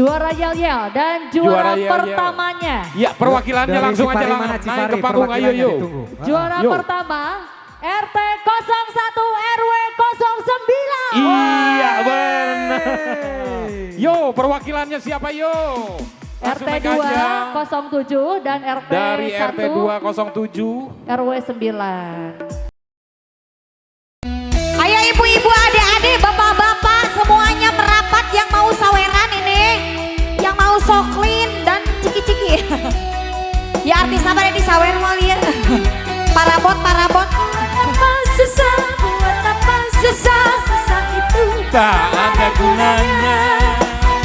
Juara yel-yel dan juara pertamanya. Ya, perwakilannya langsung aja naik ke panggung, ayo yuk. Juara pertama RT 01 RW 09. Iya benar. Yo, perwakilannya siapa yo? RT 207 dan RT dari 1 RT 207 RW 9. Ayo ibu-ibu, adik-adik, bapak-bapak semuanya merapat yang mau saweran ini, yang mau soklin dan ciki-ciki. Ya artis apa yang disawer mau lihat? Parabot. Apa susah, buat apa susah itu tak ada gunanya.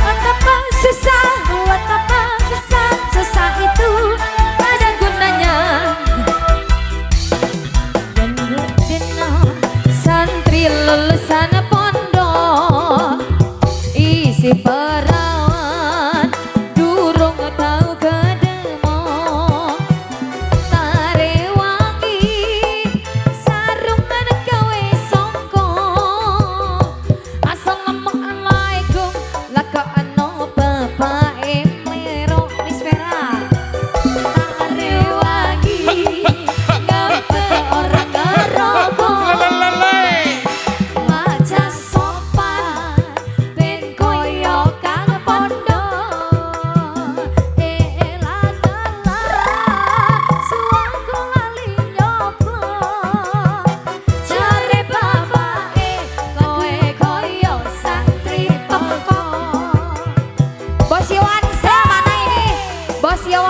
Apa susah, buat apa susah itu ada gunanya. Santri lulusan pondok isi perawan durung tahu kedemo tarewangi sarungan gawe songko. Assalamualaikum laka ano bapak emlero misfera tarewangi ngapa orang ngerokok.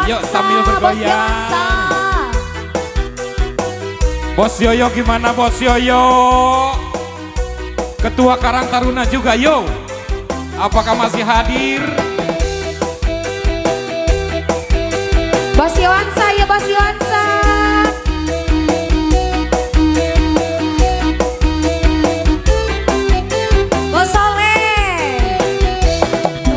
Yuk sambil bergoyang. Bos Yoyo gimana Bos Yoyo? Ketua Karang Taruna juga yo. Apakah masih hadir? Bos Yowansa ya Bos Yowansa. Bos Soleh.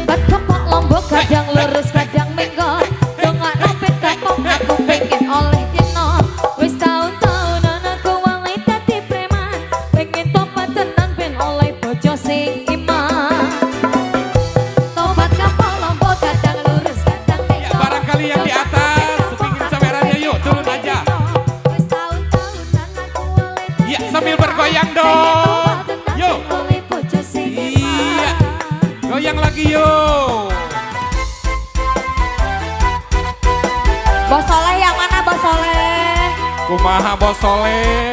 Obat kepok lombok kadang lurus kadang menggok. Dongak nompet kapok aku pengen oleh dino. Wis tahun-tahunan aku wali dadi preman. Pengen tobat tenan ben oleh bojo sing iman. Tobat kapok lombok kadang lurus kadang menggok. Ya, barangkali yang di atas sepingin sawerannya yuk turun aja. Wis tahun-tahunan aku wali Ya sambil bergoyang dong. Yuk. Iya. Goyang lagi yuk. Bos Soleh yang mana Bos Soleh? Kumaha Bos Soleh?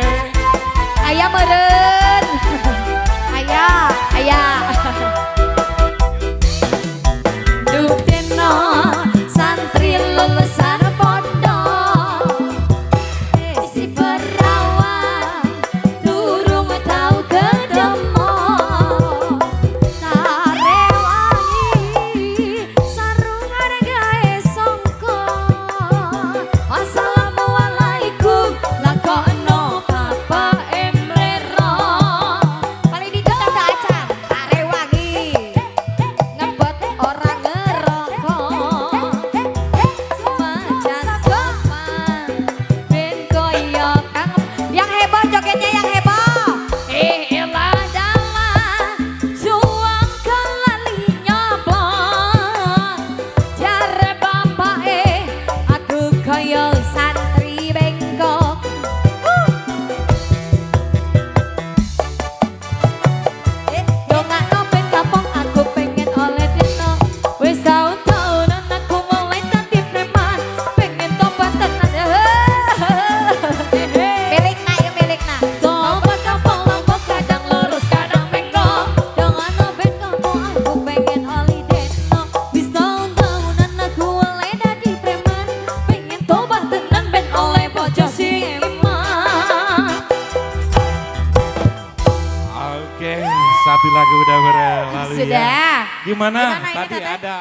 Ayah meren. Ayah. Dukeno santri lulusan pondok isi perawan durung tau ketemu tarewangi sarungan gawe songko. Assalamualaikum lakono papa emlero paling dikit ada acan tarewangi ngebot orang ngerokok semacam sopan ben koyo kang yang heboh jogetnya yang heboh elah dalah suang kelali nyoblong jare bapake aku koyo santri bengkok. Dongak nopen kapok aku pengen oleh dino. Wis tahun-tahunan aku mulai dadi preman. Pengen tobat tenan. Milikna. Tobat kapok lombok kadang lurus kadang bengkok. Dongak nopen kapok aku pengen oleh dino. Wis tahun-tahunan aku mulai dadi preman. Pengen tobat tenan ben oleh bojo sing iman. Oke, satu lagu udah berlalu ya. Sudah. Gimana? Gimana ini Tadi Teteh? ada